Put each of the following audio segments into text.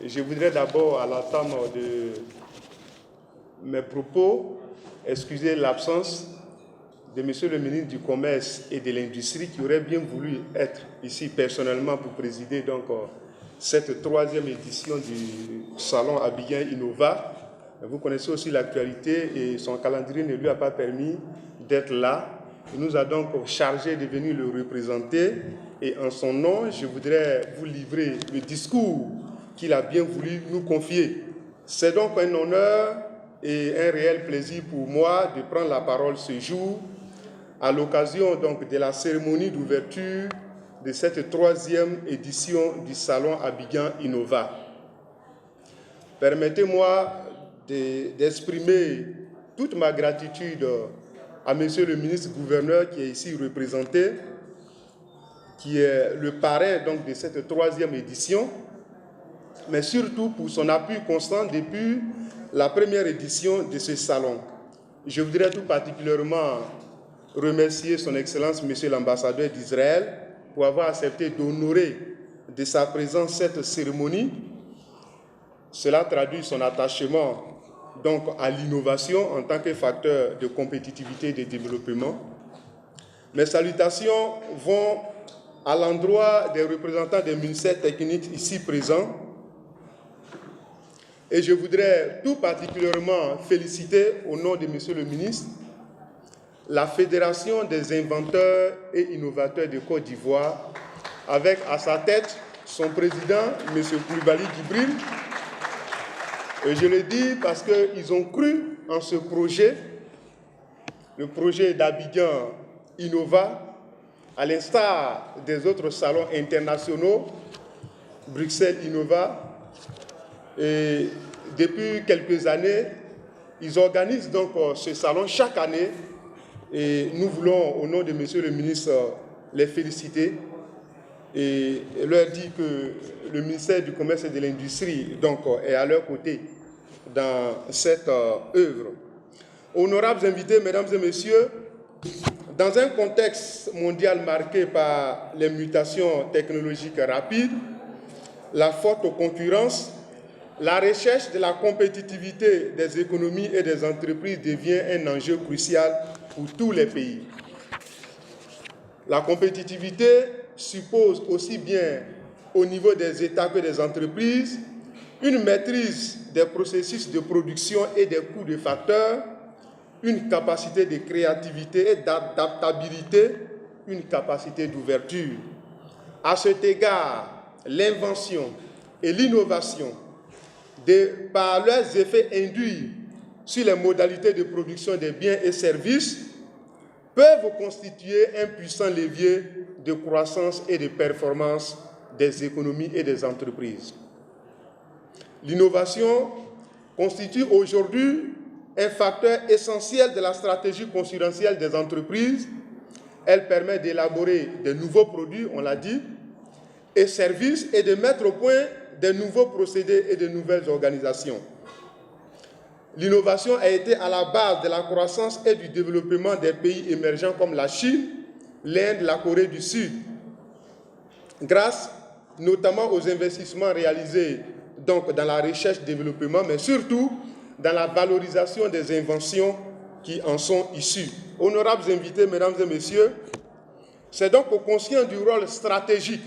Je voudrais d'abord, à l'entame de mes propos, excuser l'absence de Monsieur le ministre du Commerce et de l'Industrie qui aurait bien voulu être ici personnellement pour présider donc cette troisième édition du Salon Abidjan Innova. Vous connaissez aussi l'actualité et son calendrier ne lui a pas permis d'être là. Il nous a donc chargé de venir le représenter et en son nom, je voudrais vous livrer le discours qu'il a bien voulu nous confier. C'est donc un honneur et un réel plaisir pour moi de prendre la parole ce jour à l'occasion donc de la cérémonie d'ouverture de cette troisième édition du Salon Abidjan Innova. Permettez-moi d'exprimer toute ma gratitude à Monsieur le ministre-gouverneur qui est ici représenté, qui est le parrain donc de cette troisième édition, mais surtout pour son appui constant depuis la première édition de ce salon. Je voudrais tout particulièrement remercier son Excellence Monsieur l'ambassadeur d'Israël pour avoir accepté d'honorer de sa présence cette cérémonie. Cela traduit son attachement donc à l'innovation en tant que facteur de compétitivité et de développement. Mes salutations vont à l'endroit des représentants des ministères techniques ici présents. Et je voudrais tout particulièrement féliciter, au nom de Monsieur le ministre, la Fédération des inventeurs et innovateurs de Côte d'Ivoire, avec à sa tête son président, M. Koulibaly Djibril. Et je le dis parce qu'ils ont cru en ce projet, le projet d'Abidjan Innova, à l'instar des autres salons internationaux, Bruxelles Innova. Et depuis quelques années, ils organisent donc ce salon chaque année. Et nous voulons, au nom de Monsieur le ministre, les féliciter et leur dire que le ministère du Commerce et de l'Industrie donc, est à leur côté dans cette œuvre. Honorables invités, mesdames et messieurs, dans un contexte mondial marqué par les mutations technologiques rapides, la forte concurrence, la recherche de la compétitivité des économies et des entreprises devient un enjeu crucial pour tous les pays. La compétitivité suppose aussi bien au niveau des États que des entreprises une maîtrise des processus de production et des coûts de facteurs, une capacité de créativité et d'adaptabilité, une capacité d'ouverture. À cet égard, l'invention et l'innovation, par leurs effets induits sur les modalités de production des biens et services, peuvent constituer un puissant levier de croissance et de performance des économies et des entreprises. L'innovation constitue aujourd'hui un facteur essentiel de la stratégie concurrentielle des entreprises. Elle permet d'élaborer de nouveaux produits, on l'a dit, et services et de mettre au point de nouveaux procédés et de nouvelles organisations. L'innovation a été à la base de la croissance et du développement des pays émergents comme la Chine, l'Inde, la Corée du Sud, grâce notamment aux investissements réalisés donc, dans la recherche-développement, mais surtout dans la valorisation des inventions qui en sont issues. Honorables invités, mesdames et messieurs, c'est donc conscient du rôle stratégique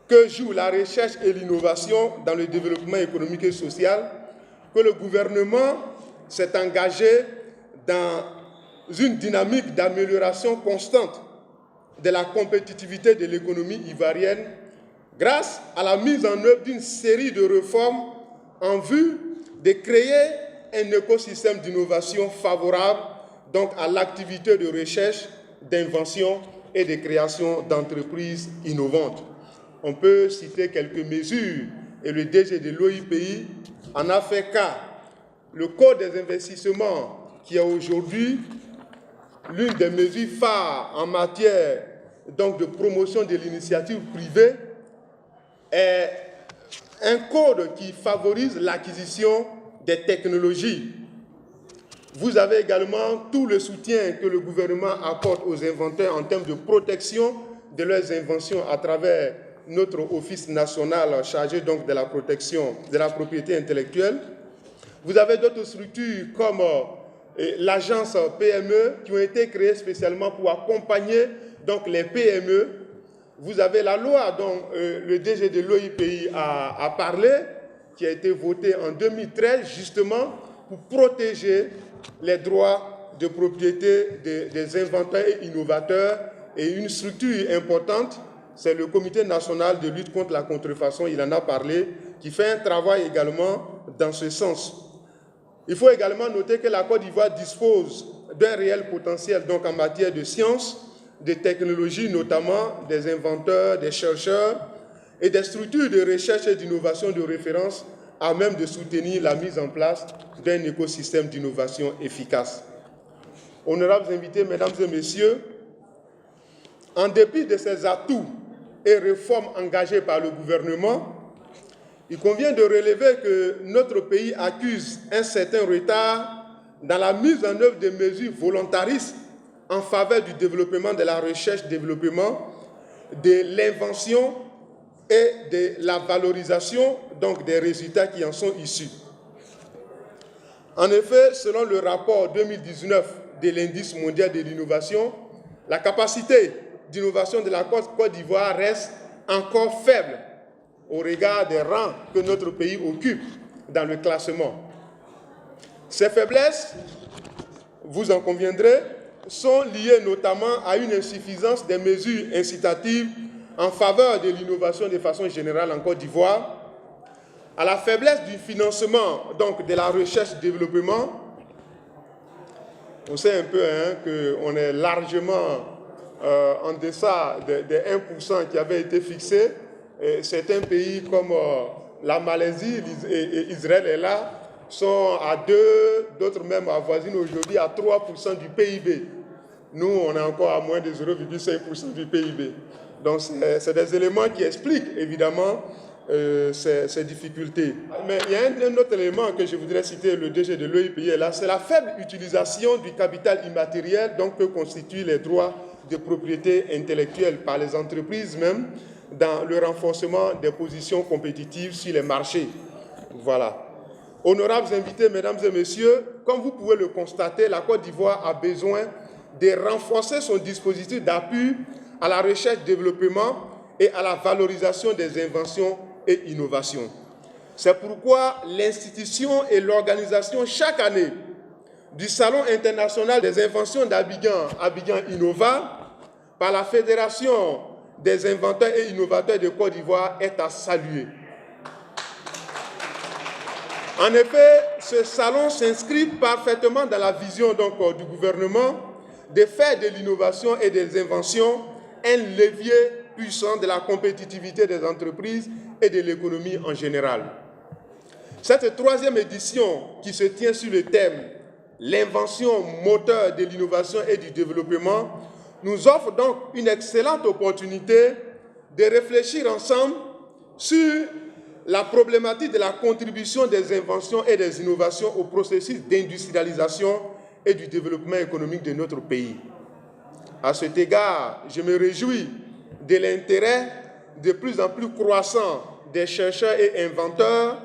que joue la recherche et l'innovation dans le développement économique et social que le gouvernement s'est engagé dans une dynamique d'amélioration constante de la compétitivité de l'économie ivoirienne grâce à la mise en œuvre d'une série de réformes en vue de créer un écosystème d'innovation favorable donc à l'activité de recherche, d'invention et de création d'entreprises innovantes. On peut citer quelques mesures et le DG de l'OIPI en a fait cas. Le Code des investissements, qui est aujourd'hui l'une des mesures phares en matière donc, de promotion de l'initiative privée, est un code qui favorise l'acquisition des technologies. Vous avez également tout le soutien que le gouvernement apporte aux inventeurs en termes de protection de leurs inventions à travers notre office national chargé donc de la protection de la propriété intellectuelle. Vous avez d'autres structures comme l'agence PME qui ont été créées spécialement pour accompagner donc les PME. Vous avez la loi dont le DG de l'OIPI a parlé, qui a été votée en 2013 justement pour protéger les droits de propriété des inventeurs et innovateurs. Et une structure importante, c'est le Comité national de lutte contre la contrefaçon, il en a parlé, qui fait un travail également dans ce sens. Il faut également noter que la Côte d'Ivoire dispose d'un réel potentiel donc en matière de sciences, de technologies, notamment des inventeurs, des chercheurs et des structures de recherche et d'innovation de référence à même de soutenir la mise en place d'un écosystème d'innovation efficace. Honorables invités, mesdames et messieurs, en dépit de ces atouts et réformes engagées par le gouvernement, il convient de relever que notre pays accuse un certain retard dans la mise en œuvre de mesures volontaristes en faveur du développement de la recherche-développement, de l'invention et de la valorisation donc, des résultats qui en sont issus. En effet, selon le rapport 2019 de l'Indice mondial de l'innovation, la capacité d'innovation de la Côte d'Ivoire reste encore faible au regard des rangs que notre pays occupe dans le classement. Ces faiblesses, vous en conviendrez, sont liées notamment à une insuffisance des mesures incitatives en faveur de l'innovation de façon générale en Côte d'Ivoire, à la faiblesse du financement donc, de la recherche-développement. On sait un peu qu'on est largement en deçà des 1% qui avait été fixé. Et certains pays comme la Malaisie et Israël est là, sont à 2, d'autres même avoisinent aujourd'hui à 3% du PIB. Nous, on est encore à moins de 0,5% du PIB. Donc, c'est des éléments qui expliquent évidemment ces difficultés. Mais il y a un autre élément que je voudrais citer, le DG de l'OIPI est là, c'est la faible utilisation du capital immatériel donc, que constituent les droits de propriété intellectuelle par les entreprises même, dans le renforcement des positions compétitives sur les marchés. Voilà. Honorables invités, mesdames et messieurs, comme vous pouvez le constater, la Côte d'Ivoire a besoin de renforcer son dispositif d'appui à la recherche-développement et à la valorisation des inventions et innovations. C'est pourquoi l'institution et l'organisation chaque année du Salon international des inventions d'Abidjan, Abidjan Innova, par la Fédération des inventeurs et innovateurs de Côte d'Ivoire est à saluer. En effet, ce salon s'inscrit parfaitement dans la vision donc, du gouvernement de faire de l'innovation et des inventions un levier puissant de la compétitivité des entreprises et de l'économie en général. Cette troisième édition qui se tient sur le thème « L'invention moteur de l'innovation et du développement » nous offre donc une excellente opportunité de réfléchir ensemble sur la problématique de la contribution des inventions et des innovations au processus d'industrialisation et du développement économique de notre pays. À cet égard, je me réjouis de l'intérêt de plus en plus croissant des chercheurs et inventeurs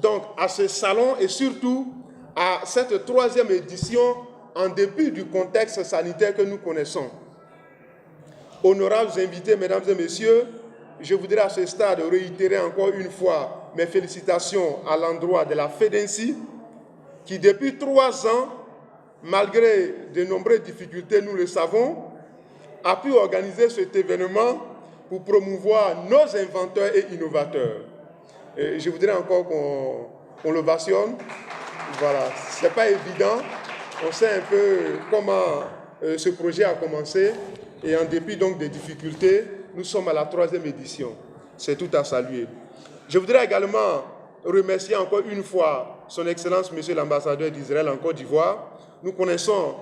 donc à ce salon et surtout à cette troisième édition en dépit du contexte sanitaire que nous connaissons. Honorables invités, mesdames et messieurs, je voudrais à ce stade réitérer encore une fois mes félicitations à l'endroit de la FEDENSI qui depuis 3 ans, malgré de nombreuses difficultés, nous le savons, a pu organiser cet événement pour promouvoir nos inventeurs et innovateurs. Et je voudrais encore qu'on l'ovationne. Voilà, ce n'est pas évident. On sait un peu comment ce projet a commencé et en dépit donc des difficultés, nous sommes à la 3e édition. C'est tout à saluer. Je voudrais également remercier encore une fois son Excellence, Monsieur l'ambassadeur d'Israël en Côte d'Ivoire. Nous connaissons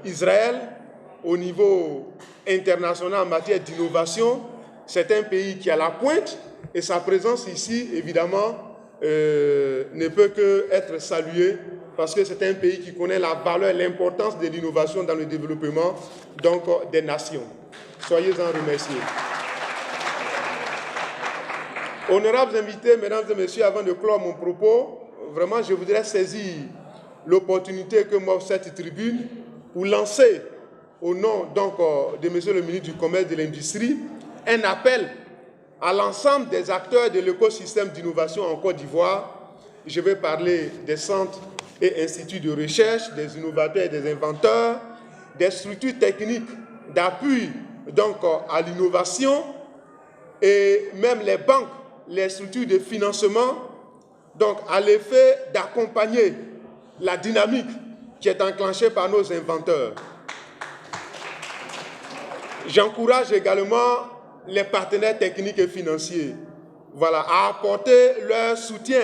Israël au niveau international en matière d'innovation. C'est un pays qui est à la pointe et sa présence ici, évidemment, ne peut qu'être saluée parce que c'est un pays qui connaît la valeur et l'importance de l'innovation dans le développement donc, des nations. Soyez-en remerciés. Honorables invités, mesdames et messieurs, avant de clore mon propos, vraiment je voudrais saisir l'opportunité que m'offre cette tribune pour lancer au nom donc, de monsieur le ministre du Commerce et de l'Industrie un appel à l'ensemble des acteurs de l'écosystème d'innovation en Côte d'Ivoire. Je vais parler des centres et instituts de recherche, des innovateurs et des inventeurs, des structures techniques d'appui donc, à l'innovation et même les banques, les structures de financement, donc à l'effet d'accompagner la dynamique qui est enclenchée par nos inventeurs. J'encourage également les partenaires techniques et financiers à apporter leur soutien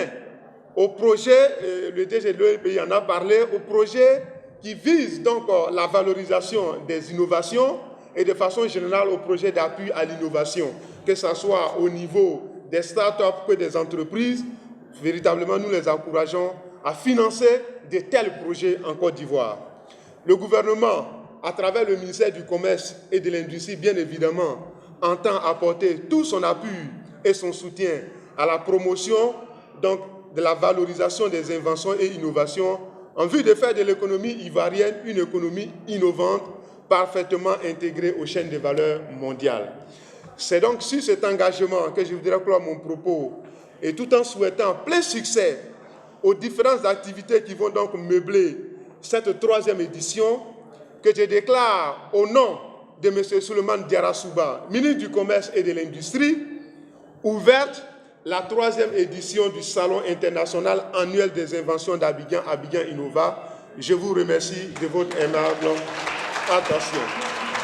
au projet, le DG de l'OEPI en a parlé, au projet qui vise donc la valorisation des innovations et de façon générale au projet d'appui à l'innovation, que ce soit au niveau des start-up que des entreprises. Véritablement, nous les encourageons à financer de tels projets en Côte d'Ivoire. Le gouvernement, à travers le ministère du Commerce et de l'Industrie, bien évidemment, entend apporter tout son appui et son soutien à la promotion donc, de la valorisation des inventions et innovations en vue de faire de l'économie ivoirienne une économie innovante, parfaitement intégrée aux chaînes de valeur mondiales. C'est donc sur cet engagement que je voudrais clore mon propos et tout en souhaitant plein succès aux différentes activités qui vont donc meubler cette 3e édition, que je déclare au nom de M. Souleymane Diarra-Souba, ministre du Commerce et de l'Industrie, ouverte la 3e édition du Salon international annuel des inventions d'Abidjan, Abidjan Innova. Je vous remercie de votre aimable attention.